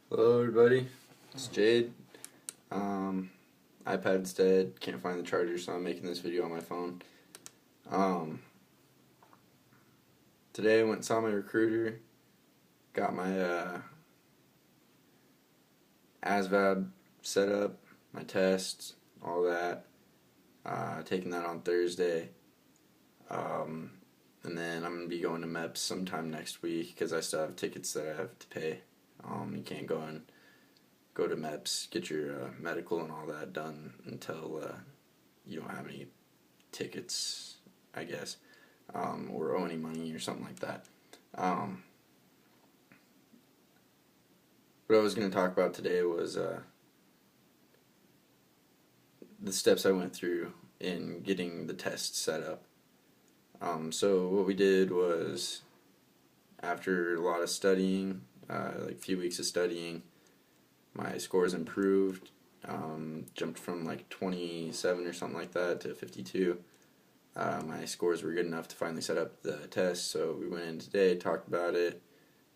Hello everybody, it's Jade. iPad's dead, can't find the charger, so I'm making this video on my phone. Um, Today I went and saw my recruiter, got my Asvab set up, my tests, all that. Taking that on Thursday. And then I'm going to be going to MEPS sometime next week because I still have tickets that I have to pay. You can't go to MEPS, get your medical and all that done until you don't have any tickets, I guess, or owe any money or something like that. What I was going to talk about today was the steps I went through in getting the test set up. So what we did was, after a lot of studying, like a few weeks of studying, my scores improved, jumped from like 27 or something like that to 52. My scores were good enough to finally set up the test, so we went in today, talked about it.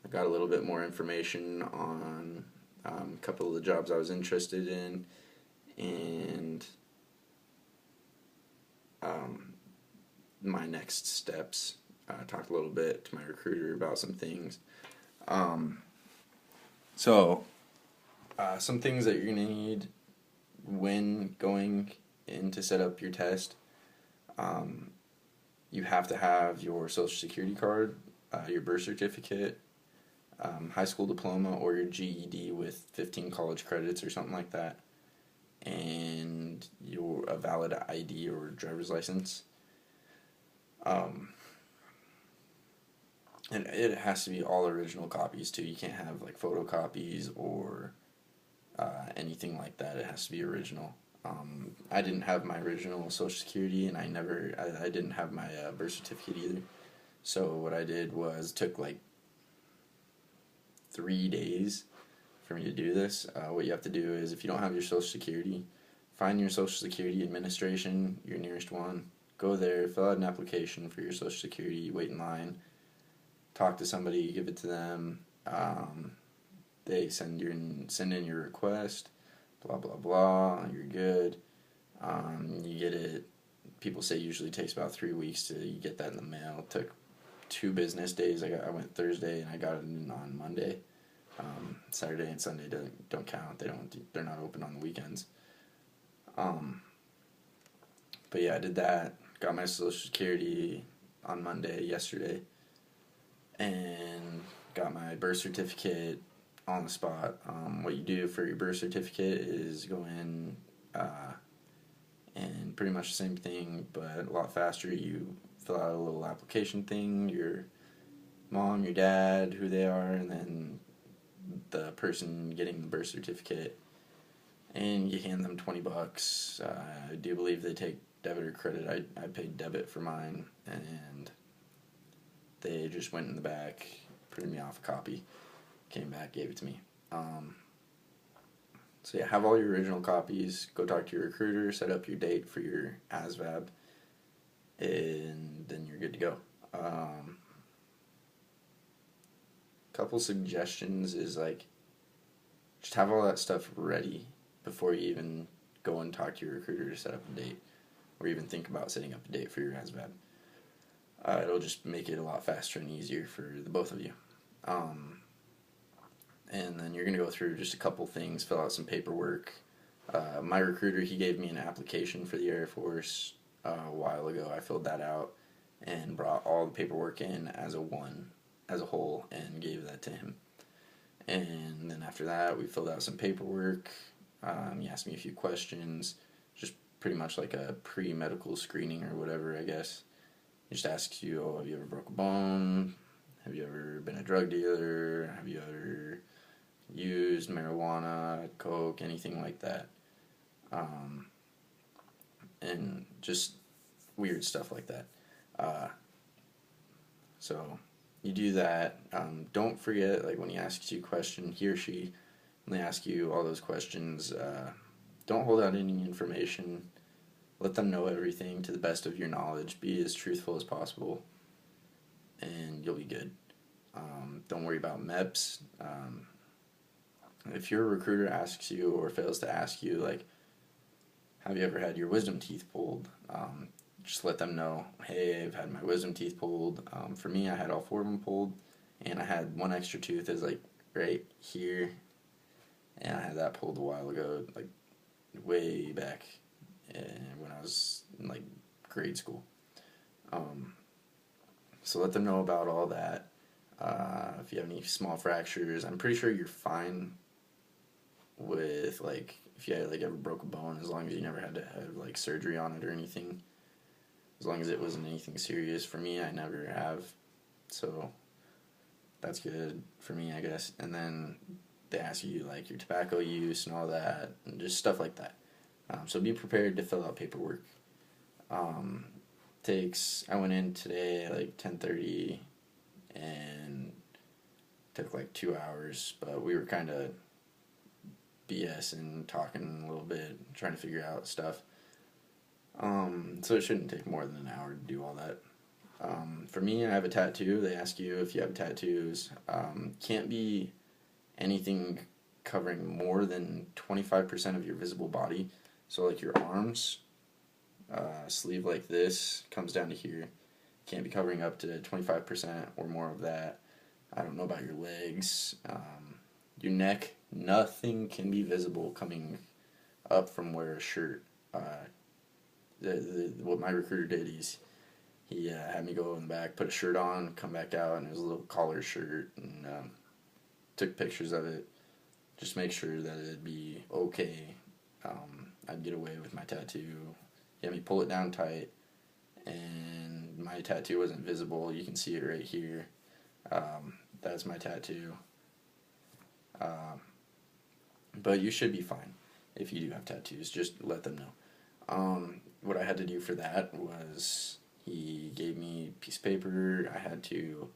I got a little bit more information on a couple of the jobs I was interested in, and my next steps. Talked a little bit to my recruiter about some things. Some things that you're going to need when going in to set up your test. You have to have your social security card, your birth certificate, high school diploma, or your GED with 15 college credits or something like that, and a valid ID or driver's license. And it has to be all original copies too. You can't have like photocopies or anything like that. It has to be original. I didn't have my original social security, and I didn't have my birth certificate either. So what I did was took like 3 days for me to do this. What you have to do is, if you don't have your social security, find your social security administration, your nearest one, go there, fill out an application for your social security, wait in line, talk to somebody, give it to them. They send in your request, blah blah blah. You're good. You get it. People say usually takes about 3 weeks to you get that in the mail. It took 2 business days. I went Thursday and I got it in on Monday. Saturday and Sunday don't count. They're not open on the weekends. But yeah, I did that. Got my social security on Monday yesterday, and got my birth certificate on the spot. What you do for your birth certificate is go in and pretty much the same thing, but a lot faster. You fill out a little application thing, your mom, your dad, who they are, and then the person getting the birth certificate, and you hand them $20. I do believe they take debit or credit. I paid debit for mine, and they just went in the back, printed me off a copy, came back, gave it to me. So yeah, have all your original copies, go talk to your recruiter, set up your date for your Asvab, and then you're good to go. Couple suggestions is like, just have all that stuff ready before you even go and talk to your recruiter to set up a date, or even think about setting up a date for your Asvab. It'll just make it a lot faster and easier for the both of you. And then you're going to go through just a couple things, fill out some paperwork. My recruiter, he gave me an application for the Air Force a while ago. I filled that out and brought all the paperwork in as a whole, and gave that to him. And then after that, we filled out some paperwork. He asked me a few questions, just pretty much like a pre-medical screening or whatever, I guess. He just asks you, have you ever broke a bone? Have you ever been a drug dealer? Have you ever used marijuana, coke, anything like that? And just weird stuff like that. So you do that. Don't forget, like, when he asks you a question, he or she, when they ask you all those questions, don't hold out any information. Let them know everything to the best of your knowledge. Be as truthful as possible, and you'll be good. Don't worry about MEPS. if your recruiter asks you or fails to ask you, like, have you ever had your wisdom teeth pulled? Just let them know, hey, I've had my wisdom teeth pulled. For me, I had all 4 of them pulled, and I had one extra tooth is like right here, and I had that pulled a while ago, like way back when I was in like grade school. So let them know about all that. If you have any small fractures, I'm pretty sure you're fine with, like, if you had, like, ever broke a bone, as long as you never had to have, like, surgery on it or anything. As long as it wasn't anything serious. For me, I never have. So that's good for me, I guess. And then they ask you, like, your tobacco use and all that, and just stuff like that. So be prepared to fill out paperwork. I went in today at like 10:30 and took like 2 hours, but we were kind of BSing, talking a little bit, trying to figure out stuff. So it shouldn't take more than an hour to do all that. For me, I have a tattoo. They ask you if you have tattoos. Can't be anything covering more than 25% of your visible body. So like your arms, sleeve like this comes down to here. Can't be covering up to 25% or more of that. I don't know about your legs. Your neck, nothing can be visible coming up from where a shirt. What my recruiter did is he had me go in the back, put a shirt on, come back out, and it was a little collar shirt, and took pictures of it. Just make sure that it'd be okay. I'd get away with my tattoo. He had me pull it down tight, and my tattoo wasn't visible. You can see it right here. That's my tattoo. But you should be fine if you do have tattoos. Just let them know. What I had to do for that was he gave me a piece of paper. I had to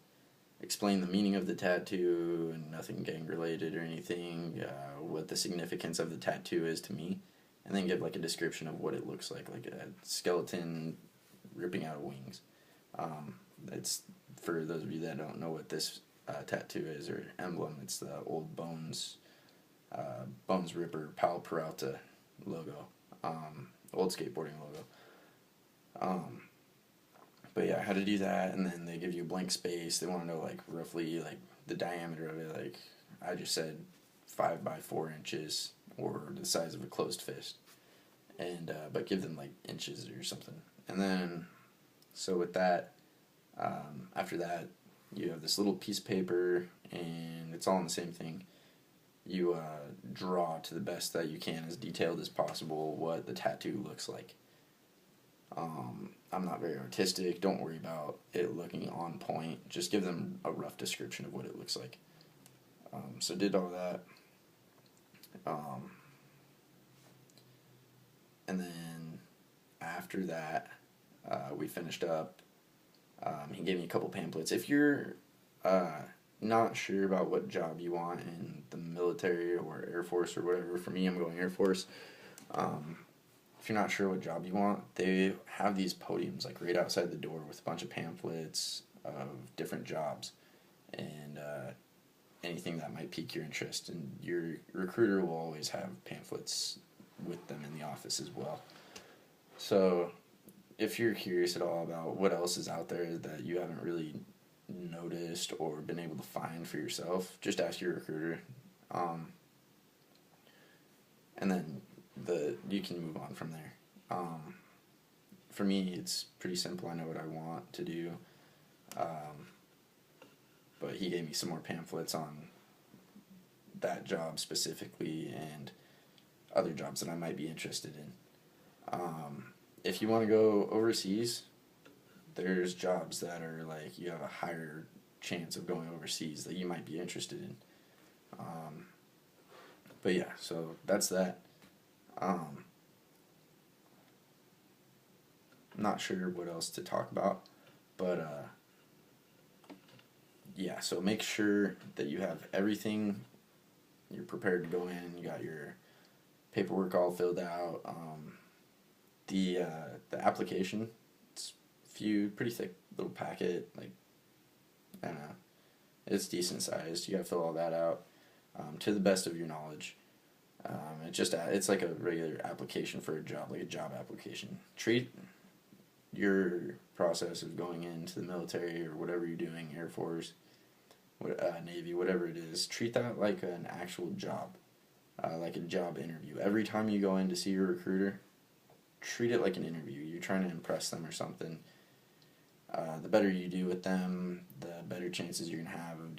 explain the meaning of the tattoo and nothing gang related or anything, what the significance of the tattoo is to me, and then give like a description of what it looks like a skeleton ripping out of wings. It's for those of you that don't know what this tattoo is or emblem. It's the old Bones Ripper Pal Peralta logo, old skateboarding logo. But yeah, I had to do that, and then they give you a blank space. They want to know like roughly like the diameter of it. Like I just said, 5 by 4 inches, or the size of a closed fist, and but give them like inches or something. And then so with that, after that, you have this little piece of paper, and it's all in the same thing. You draw to the best that you can, as detailed as possible, what the tattoo looks like. I'm not very artistic. Don't worry about it looking on point. Just give them a rough description of what it looks like. So did all that. And then after that, we finished up. He gave me a couple pamphlets. If you're not sure about what job you want in the military or Air Force or whatever, for me, I'm going Air Force. If you're not sure what job you want, they have these podiums like right outside the door with a bunch of pamphlets of different jobs and anything that might pique your interest. And your recruiter will always have pamphlets with them in the office as well. So if you're curious at all about what else is out there that you haven't really noticed or been able to find for yourself, just ask your recruiter. And then you can move on from there. For me, it's pretty simple. I know what I want to do. But he gave me some more pamphlets on that job specifically and other jobs that I might be interested in. If you want to go overseas, there's jobs that are like you have a higher chance of going overseas that you might be interested in. But yeah, so that's that. Not sure what else to talk about, but yeah, so make sure that you have everything. You're prepared to go in. You got your paperwork all filled out. The application, it's pretty thick little packet. Like I don't know, it's decent sized. You gotta fill all that out. to the best of your knowledge. It's like a regular application for a job, like a job application. Treat your process of going into the military or whatever you're doing, Air Force, Navy, whatever it is, treat that like an actual job, like a job interview. Every time you go in to see your recruiter, treat it like an interview. You're trying to impress them or something. The better you do with them, the better chances you're gonna have of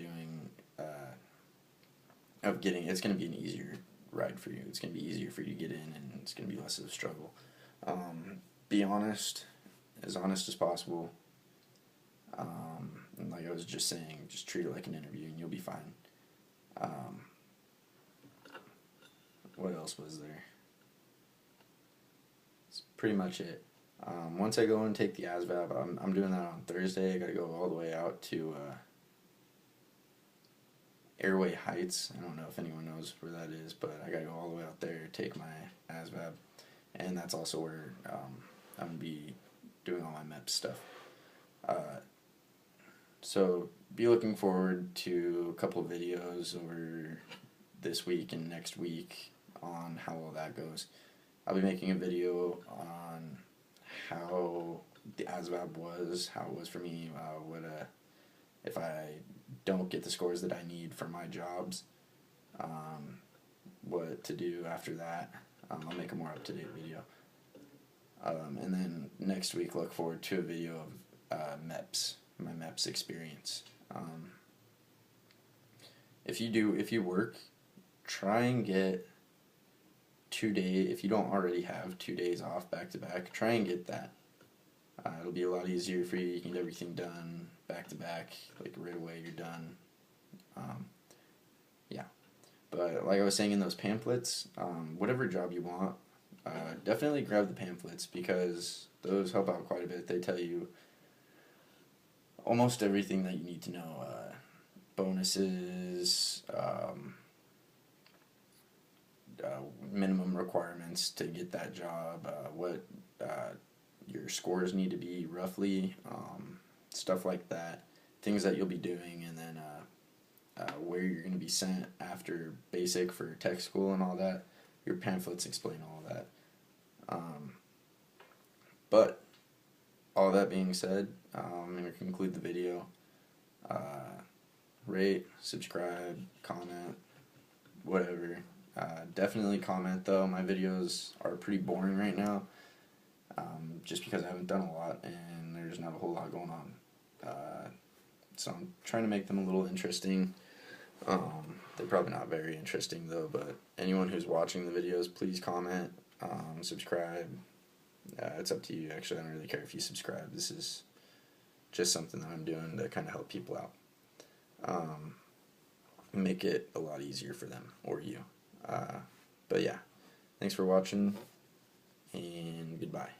it's gonna be an easier ride for you. It's gonna be easier for you to get in, and it's gonna be less of a struggle. Be honest as possible. And like I was just saying, just treat it like an interview, and you'll be fine. What else was there? That's pretty much it. Once I go and take the Asvab, I'm doing that on Thursday. I gotta go all the way out to Airway Heights. I don't know if anyone knows where that is, but I gotta go all the way out there, take my Asvab, and that's also where I'm gonna be doing all my MEP stuff. So be looking forward to a couple of videos over this week and next week on how all that goes. I'll be making a video on how the ASVAB was, how it was for me, if I don't get the scores that I need for my jobs, what to do after that. I'll make a more up-to-date video. And then next week, look forward to a video of MEPS, my MEPS experience. If you work, try and get 2 days, if you don't already have 2 days off back to back, try and get that. It'll be a lot easier for you. You can get everything done back to back, like right away you're done. Yeah. But like I was saying in those pamphlets, whatever job you want, definitely grab the pamphlets because those help out quite a bit. They tell you almost everything that you need to know. Bonuses, minimum requirements to get that job, what your scores need to be roughly, stuff like that, things that you'll be doing, and then where you're going to be sent after basic for tech school and all that. Your pamphlets explain all that. But all that being said, I'm going to conclude the video. Rate, subscribe, comment, whatever. Definitely comment though. My videos are pretty boring right now, just because I haven't done a lot and there's not a whole lot going on. So I'm trying to make them a little interesting. They're probably not very interesting though, but anyone who's watching the videos, please comment, subscribe. It's up to you. Actually, I don't really care if you subscribe. This is just something that I'm doing to kind of help people out. Make it a lot easier for them or you. But yeah, thanks for watching, and goodbye.